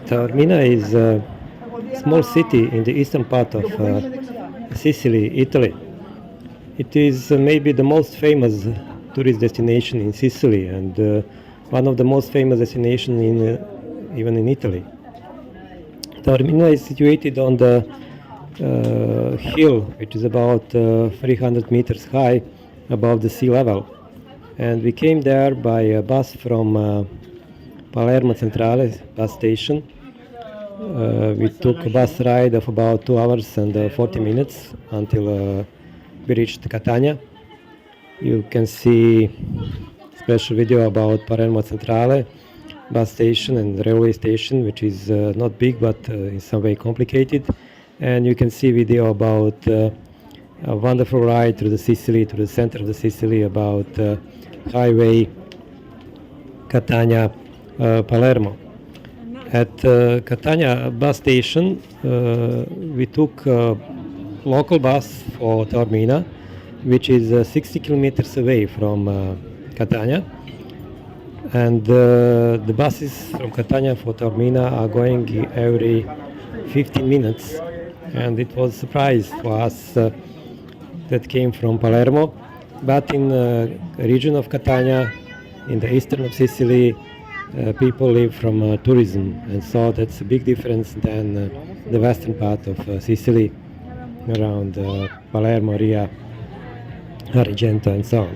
Taormina is a small city in the eastern part of Sicily, Italy. It is maybe the most famous tourist destination in Sicily and one of the most famous destinations even in Italy. Taormina is situated on the hill, which is about 300 meters high above the sea level. And we came there by a bus from Palermo Centrale bus station. We took a bus ride of about 2 hours and 40 minutes until we reached Catania. You can see a special video about Palermo Centrale bus station and railway station, which is not big but in some way complicated. And you can see video about a wonderful ride through the Sicily, to the center of the Sicily, about highway Catania Palermo. At Catania bus station, we took a local bus for Taormina, which is 60 kilometers away from Catania. And the buses from Catania for Taormina are going every 15 minutes. And it was a surprise for us that came from Palermo. But in the region of Catania, in the eastern of Sicily, people live from tourism, and so that's a big difference than the western part of Sicily, around Palermo, Ria, Agrigento, and so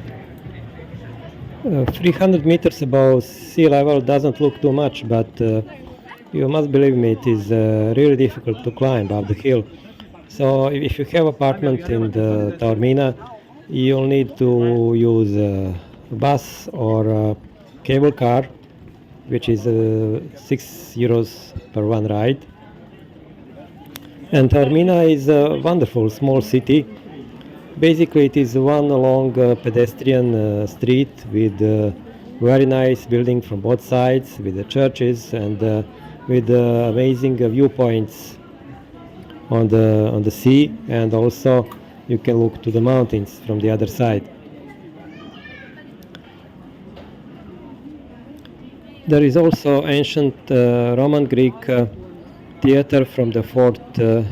on. 300 meters above sea level doesn't look too much, but you must believe me, it is really difficult to climb up the hill. So if you have apartment in the Taormina, you'll need to use a bus or a cable car, which is €6 per one ride. And Taormina is a wonderful small city. Basically, it is one long pedestrian street with very nice buildings from both sides, with the churches and with amazing viewpoints on the sea, and also you can look to the mountains from the other side. There is also ancient Roman Greek theater from the 4th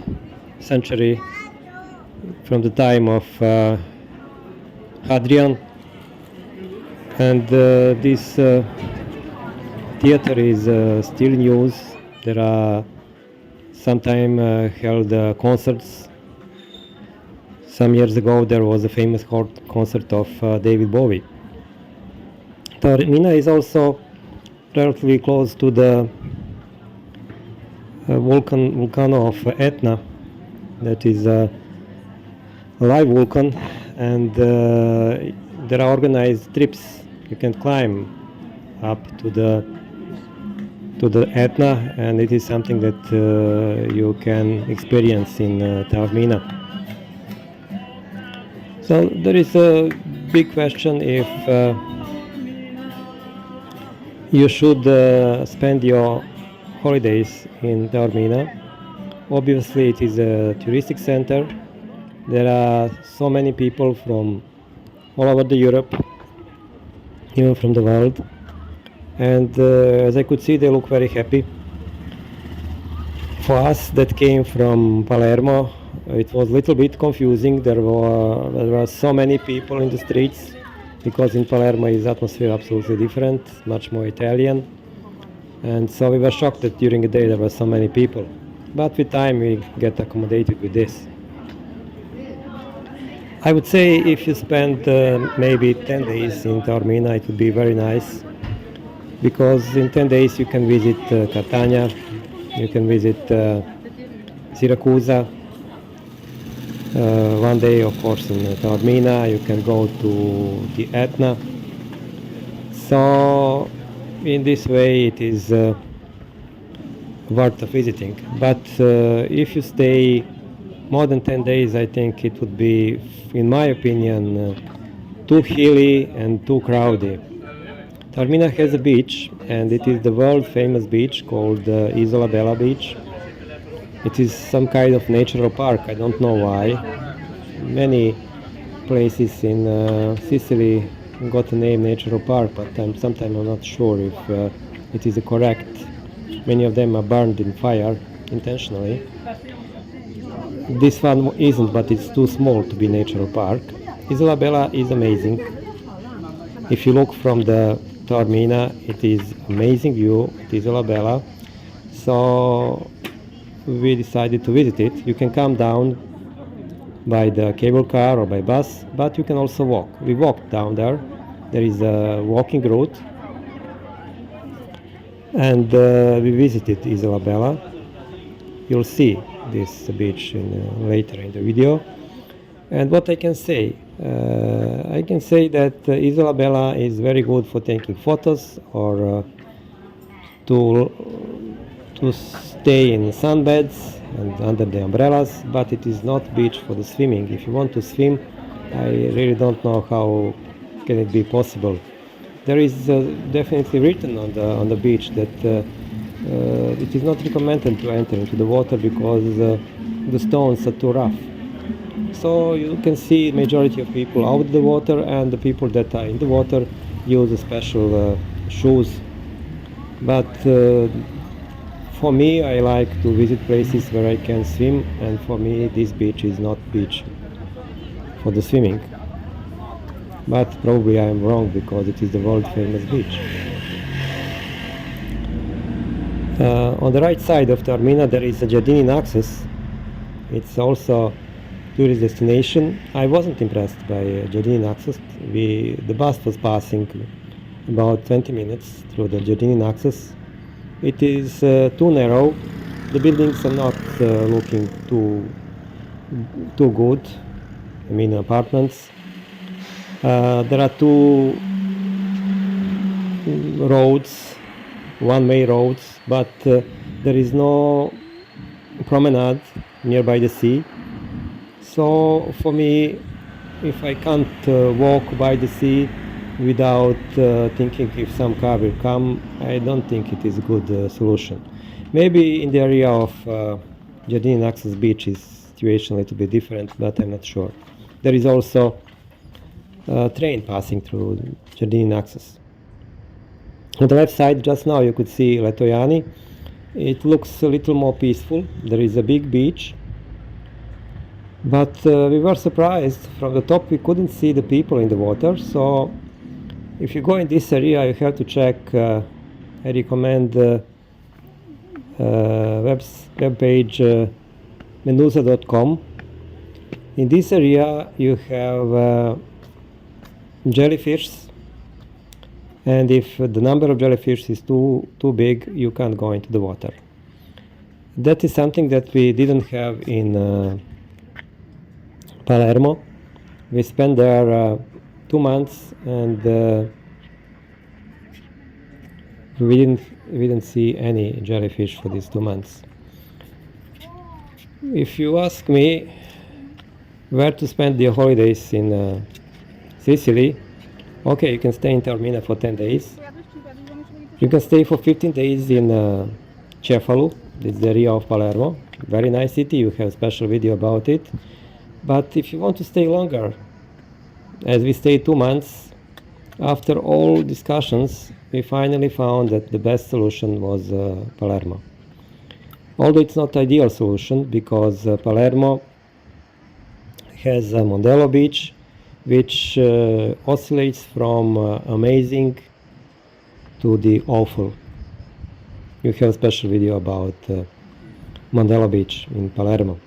century, from the time of Hadrian, and this theater is still in use. There are sometimes held concerts. Some years ago there was a famous concert of David Bowie. Taormina is also relatively close to the volcano of Etna, that is a live volcano, and there are organized trips. You can climb up to the Etna, and it is something that you can experience in Taormina. So there is a big question if you should spend your holidays in Taormina. Obviously, it is a touristic center. There are so many people from all over the Europe, even from the world. And as I could see, they look very happy. For us that came from Palermo, it was a little bit confusing. There were so many people in the streets, because in Palermo is atmosphere absolutely different, much more Italian. And so we were shocked that during the day there were so many people. But with time we get accommodated with this. I would say if you spend maybe 10 days in Taormina, it would be very nice, because in 10 days you can visit Catania, you can visit Siracusa, one day of course in Taormina, you can go to the Etna. So in this way it is worth visiting. But if you stay more than 10 days, I think it would be, in my opinion, too hilly and too crowded. Taormina has a beach, and it is the world famous beach called Isola Bella beach. It is some kind of natural park, I don't know why. Many places in Sicily got the name natural park, but sometimes I'm not sure if it is a correct Many of them are burned in fire intentionally. This one isn't, but it's too small to be natural park. Isola Bella is amazing. If you look from the Taormina, it is amazing view at Isola Bella. So we decided to visit it. You can come down by the cable car or by bus, but you can also walk. We walked down there. There is a walking route, and we visited Isola Bella. You'll see this beach later in the video. And what I can say that Isola Bella is very good for taking photos or to stay in sunbeds and under the umbrellas, but it is not beach for the swimming. If you want to swim, I really don't know how can it be possible. There is definitely written on the beach that it is not recommended to enter into the water because the stones are too rough. So you can see majority of people out of the water, and the people that are in the water use special shoes. But for me, I like to visit places where I can swim, and for me this beach is not beach for the swimming. But probably I am wrong because it is the world famous beach. On the right side of Taormina there is a Giardini Naxos. It's also tourist destination. I wasn't impressed by Giardini Naxos. The bus was passing about 20 minutes through the Giardini Naxos. It is too narrow. The buildings are not looking too good. I mean apartments. There are two roads, one-way roads, but there is no promenade nearby the sea. So for me, if I can't walk by the sea without thinking if some car will come, I don't think it is a good solution. Maybe in the area of Giardini Naxos beach is situation a little bit different, but I'm not sure. There is also a train passing through Giardini Naxos. On the left side, just now you could see Letojanni. It looks a little more peaceful. There is a big beach. But we were surprised. From the top we couldn't see the people in the water, so if you go in this area you have to check. I recommend web page menusa.com. In this area you have jellyfish, and if the number of jellyfish is too big, you can't go into the water. That is something that we didn't have in Palermo. We spent there 2 months, and we didn't see any jellyfish for these 2 months. If you ask me where to spend the holidays in Sicily, okay, you can stay in Taormina for 10 days. You can stay for 15 days in Cefalu, it's the area of Palermo. Very nice city, you have a special video about it. But if you want to stay longer, as we stayed 2 months, after all discussions, we finally found that the best solution was Palermo. Although it's not ideal solution, because Palermo has a Mondello beach, which oscillates from amazing to the awful. You have a special video about Mondello beach in Palermo.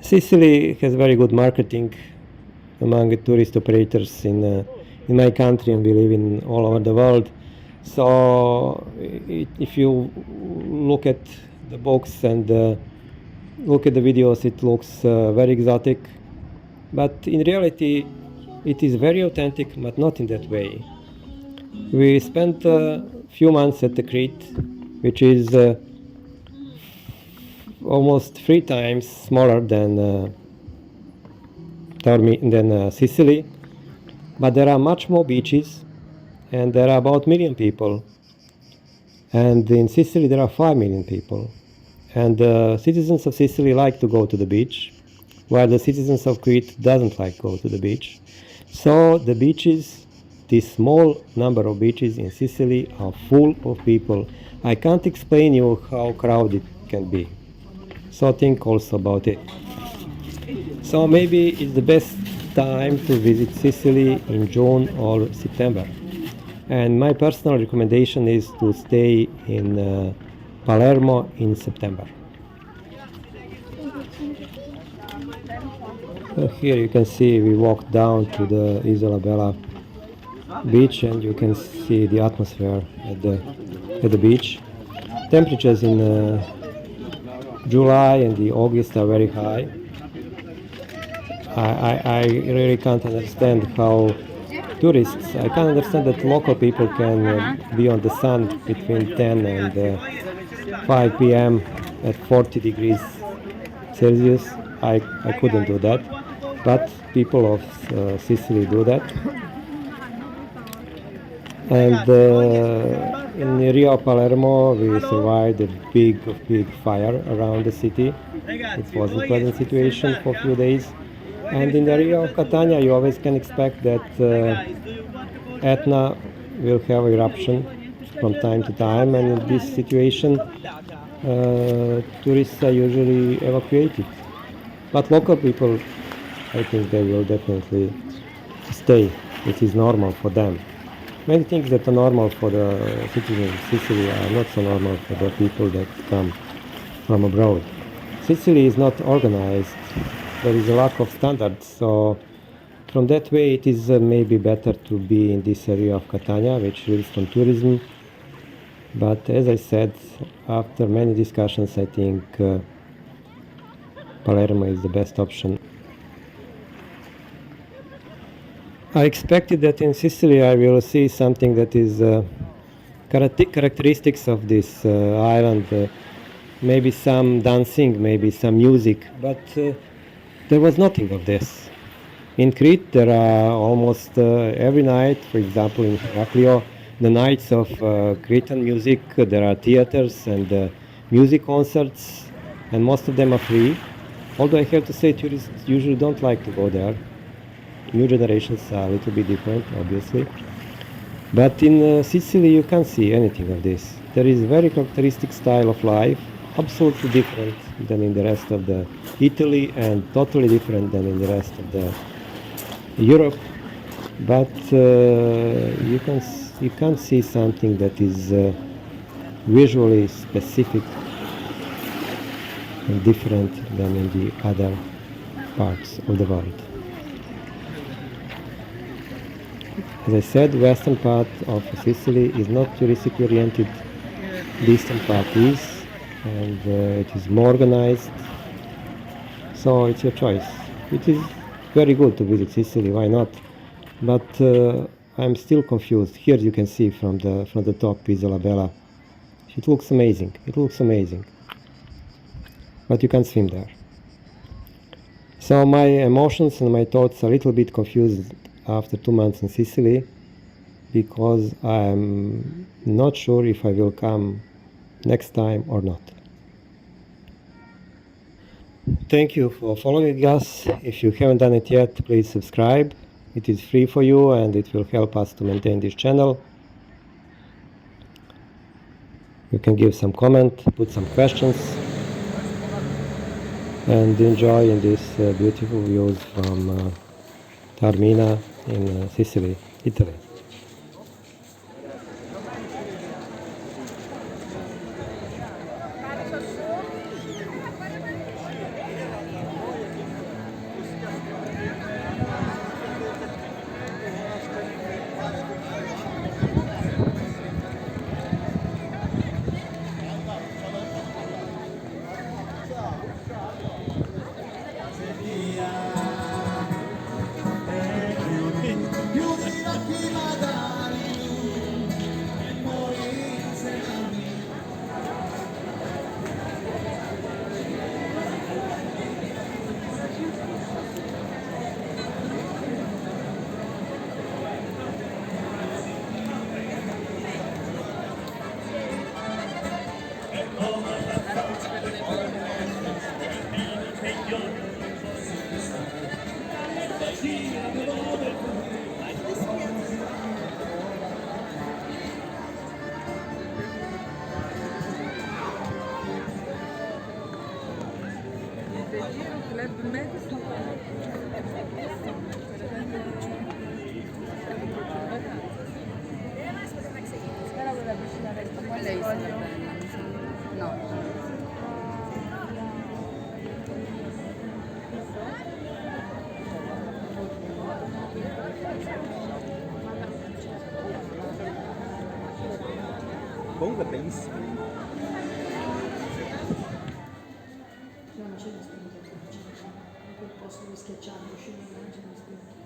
Sicily has very good marketing among tourist operators in my country, and we live in all over the world. So if you look at the books and look at the videos, it looks very exotic, but in reality it is very authentic, but not in that way. We spent a few months at the Crete, which is almost 3 times smaller than Sicily, but there are much more beaches, and there are about 1 million people, and in Sicily there are 5 million people, and the citizens of Sicily like to go to the beach, while the citizens of Crete doesn't like to go to the beach. So the beaches this small number of beaches in Sicily are full of people. I can't explain you how crowded it can be. So think also about it. So maybe it's the best time to visit Sicily in June or September. And my personal recommendation is to stay in Palermo in September. Here you can see we walked down to the Isola Bella beach, and you can see the atmosphere at the beach. Temperatures in July and the August are very high. I really can't understand how tourists, I can't understand that local people can be on the sun between 10 and 5 p.m. at 40 degrees Celsius. I couldn't do that, but people of Sicily do that. And in Rio Palermo, we survived a big fire around the city. It was a pleasant situation for a few days. And in the Rio of Catania, you always can expect that Etna will have eruption from time to time, and in this situation, tourists are usually evacuated. But local people, I think they will definitely stay. It is normal for them. Many things that are normal for the citizens of Sicily are not so normal for the people that come from abroad. Sicily is not organized. There is a lack of standards. So from that way, it is maybe better to be in this area of Catania, which lives from tourism. But as I said, after many discussions, I think Palermo is the best option. I expected that in Sicily I will see something that is characteristics of this island, maybe some dancing, maybe some music, but there was nothing of this. In Crete there are almost every night, for example in Heraklion, the nights of Cretan music, there are theaters and music concerts, and most of them are free. Although I have to say tourists usually don't like to go there. New generations are a little bit different, obviously. But in Sicily you can't see anything of this. There is a very characteristic style of life, absolutely different than in the rest of the Italy and totally different than in the rest of the Europe. But you can't see something that is visually specific and different than in the other parts of the world. As I said, western part of Sicily is not touristic oriented, the eastern part is, and it is more organized, so it's your choice. It is very good to visit Sicily, why not? But I'm still confused. Here you can see from the top Isola Bella. It looks amazing, but you can't swim there. So my emotions and my thoughts are a little bit confused after 2 months in Sicily, because I'm not sure if I will come next time or not. Thank you for following us. If you haven't done it yet, please subscribe. It is free for you and it will help us to maintain this channel. You can give some comment, put some questions, and enjoy in these beautiful views from Taormina in Sicily, Italy. Chiudi gli occhi, Quella è Isola Bella. No. Comunque è bellissimo. Non c'è lo spirito, in quel posto dove schiacciare, uscire non c'è lo spirito.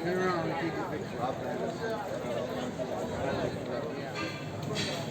No, no, no,